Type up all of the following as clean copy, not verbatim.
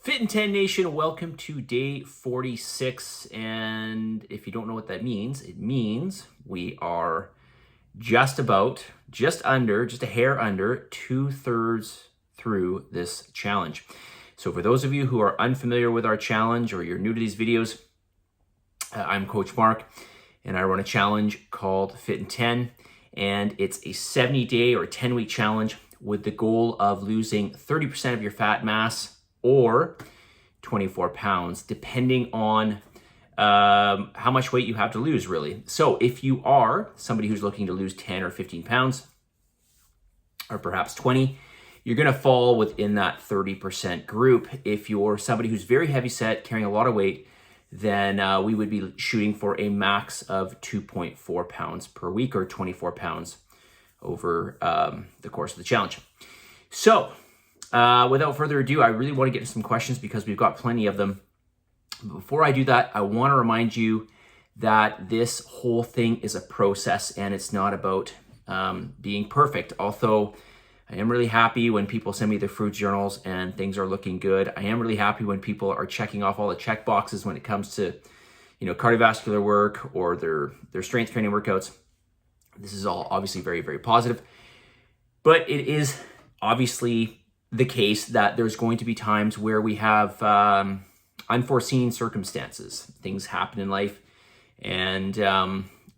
Fitin10 Nation, welcome to day 46. And if you don't know what that means, it means we are just a hair under 2/3 through this challenge. So for those of you who are unfamiliar with our challenge or you're new to these videos, I'm Coach Mark and I run a challenge called Fitin10. And it's a 70-day or 10-week challenge with the goal of losing 30% of your fat mass or 24 pounds, depending on how much weight you have to lose, really. So if you are somebody who's looking to lose 10 or 15 pounds, or perhaps 20, you're gonna fall within that 30% group. If you're somebody who's very heavy set, carrying a lot of weight, then we would be shooting for a max of 2.4 pounds per week or 24 pounds over the course of the challenge. So, without further ado, I really want to get to some questions because we've got plenty of them. Before I do that, I want to remind you that this whole thing is a process and it's not about being perfect. Although I am really happy when people send me their food journals and things are looking good. I am really happy when people are checking off all the check boxes when it comes to, cardiovascular work or their strength training workouts. This is all obviously very, very positive. But it is obviously the case that there's going to be times where we have unforeseen circumstances. Things happen in life and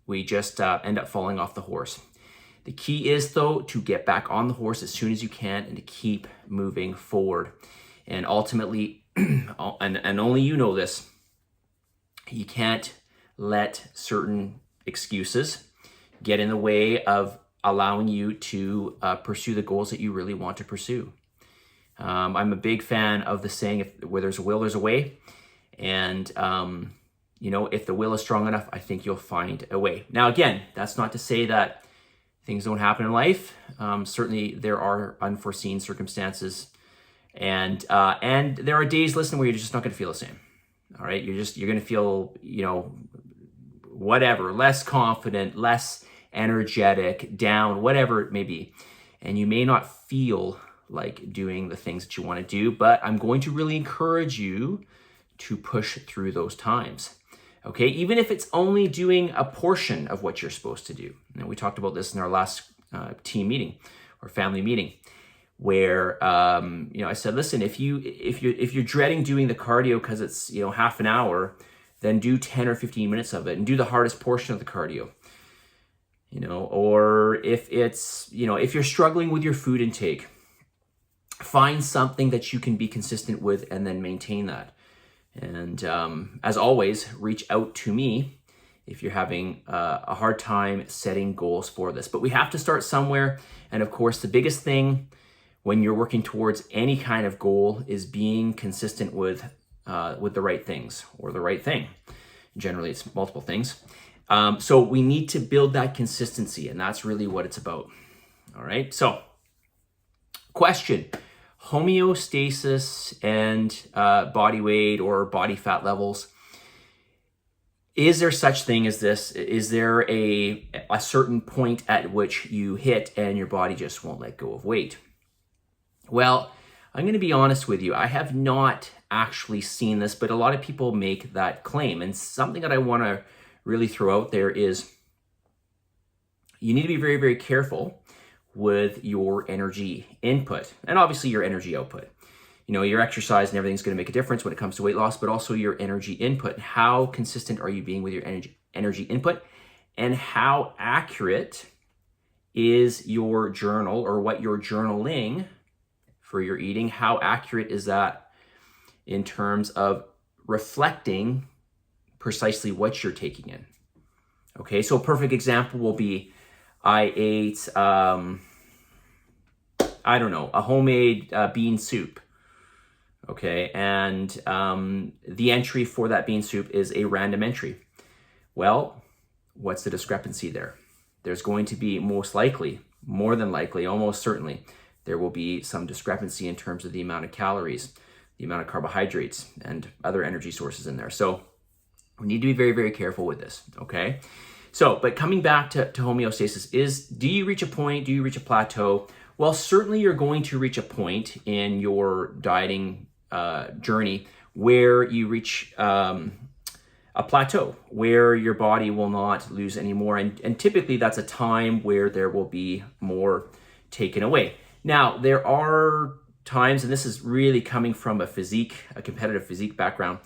we just end up falling off the horse. The key is, though, to get back on the horse as soon as you can and to keep moving forward. And ultimately, and only you know this, you can't let certain excuses get in the way of allowing you to pursue the goals that you really want to pursue. I'm a big fan of the saying, where there's a will, there's a way. And, if the will is strong enough, I think you'll find a way. Now, again, that's not to say that things don't happen in life. Certainly there are unforeseen circumstances. And there are days, listen, where you're just not going to feel the same. All right. You're going to feel, whatever, less confident, less energetic, down, whatever it may be. And you may not feel like doing the things that you want to do, but I'm going to really encourage you to push through those times. Okay, even if it's only doing a portion of what you're supposed to do. And we talked about this in our last team meeting or family meeting, where I said, listen, if you're dreading doing the cardio because it's half an hour, then do 10 or 15 minutes of it and do the hardest portion of the cardio. Or if it's if you're struggling with your food intake, find something that you can be consistent with and then maintain that. And as always, reach out to me if you're having a hard time setting goals for this. But we have to start somewhere. And of course, the biggest thing when you're working towards any kind of goal is being consistent with the right things or the right thing. Generally, it's multiple things. So we need to build that consistency, and that's really what it's about. All right. So, question. Homeostasis and body weight or body fat levels. Is there such thing as this? Is there a certain point at which you hit and your body just won't let go of weight? Well, I'm going to be honest with you. I have not actually seen this, but a lot of people make that claim. And something that I want to really throw out there is you need to be very, very careful with your energy input and obviously your energy output. Your exercise and everything's going to make a difference when it comes to weight loss, but also your energy input. How consistent are you being with your energy input, and how accurate is your journal or what you're journaling for your eating? How accurate is that in terms of reflecting precisely what you're taking in? Okay, so a perfect example will be I ate, a homemade bean soup, okay? And the entry for that bean soup is a random entry. Well, what's the discrepancy there? There's going to be more than likely, almost certainly, there will be some discrepancy in terms of the amount of calories, the amount of carbohydrates, and other energy sources in there. So we need to be very, very careful with this, okay? So, but coming back to homeostasis do you reach a point? Do you reach a plateau? Well, certainly you're going to reach a point in your dieting journey where you reach a plateau where your body will not lose any more. And typically that's a time where there will be more taken away. Now, there are times, and this is really coming from a competitive physique background,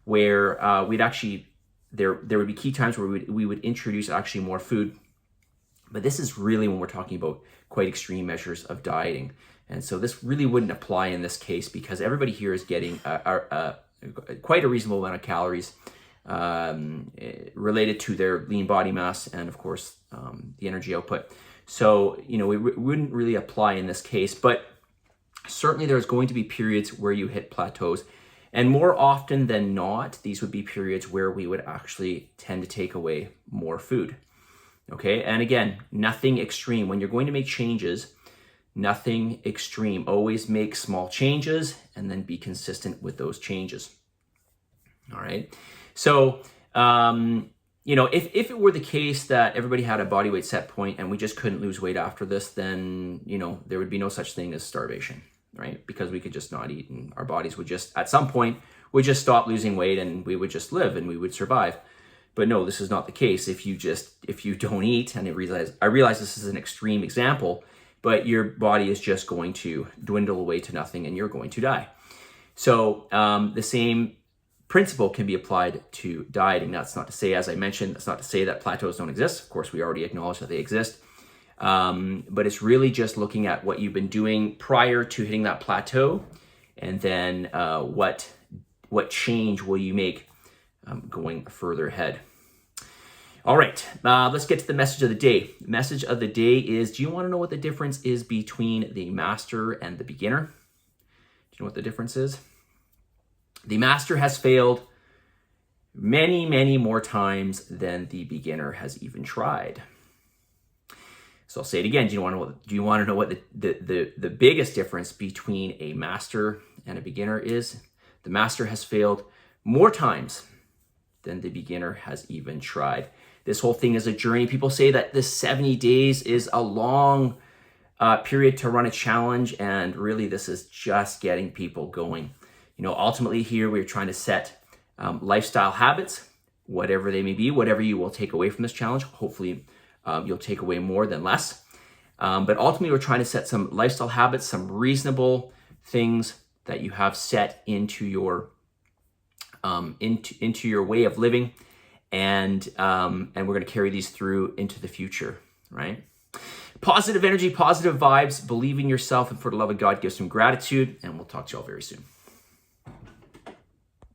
where we'd actually, there would be key times where we would introduce actually more food. But this is really when we're talking about quite extreme measures of dieting. And so this really wouldn't apply in this case because everybody here is getting quite a reasonable amount of calories related to their lean body mass and of course the energy output. So, you know, we wouldn't really apply in this case, but certainly there's going to be periods where you hit plateaus. And more often than not, these would be periods where we would actually tend to take away more food. Okay, and again, nothing extreme. When you're going to make changes, nothing extreme. Always make small changes and then be consistent with those changes. All right. So, you know, if it were the case that everybody had a body weight set point and we just couldn't lose weight after this, then, you know, there would be no such thing as starvation, right? Because we could just not eat and our bodies would just, at some point, would just stop losing weight and we would just live and we would survive. But no, this is not the case. If you don't eat, and I realize this is an extreme example, but your body is just going to dwindle away to nothing and you're going to die. So the same principle can be applied to dieting. That's not to say, as I mentioned, that's not to say that plateaus don't exist. Of course, we already acknowledge that they exist. But it's really just looking at what you've been doing prior to hitting that plateau, and then what change will you make going further ahead. All right, let's get to the message of the day. The message of the day is, do you want to know what the difference is between the master and the beginner? Do you know what the difference is? The master has failed many, many more times than the beginner has even tried. So I'll say it again. Do you want to know what the biggest difference between a master and a beginner is? The master has failed more times than the beginner has even tried. This whole thing is a journey. People say that this 70 days is a long period to run a challenge, and really this is just getting people going. You know, ultimately here we're trying to set lifestyle habits, whatever they may be, whatever you will take away from this challenge. Hopefully you'll take away more than less. But ultimately we're trying to set some lifestyle habits, some reasonable things that you have set into your way of living, and we're going to carry these through into the future, right? Positive energy, positive vibes, believe in yourself, and for the love of God, give some gratitude, and we'll talk to you all very soon.